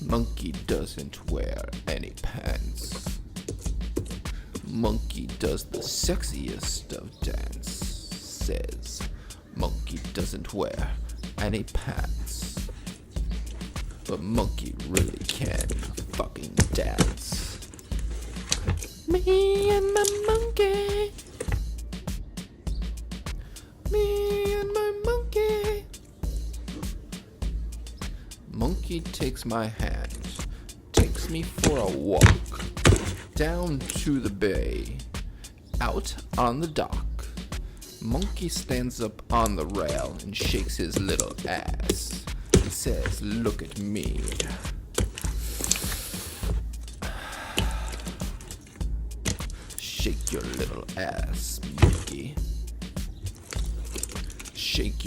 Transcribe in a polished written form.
Monkey doesn't wear any pants. Monkey does the sexiest of dance. Says monkey doesn't wear any pants. But monkey really can fucking dance. Me and my monkey. Me and my monkey. Monkey takes my hand, takes me for a walk, down to the bay, out on the dock. Monkey stands up on the rail and shakes his little ass. He says, "Look at me." Shake your little ass, monkey. Shake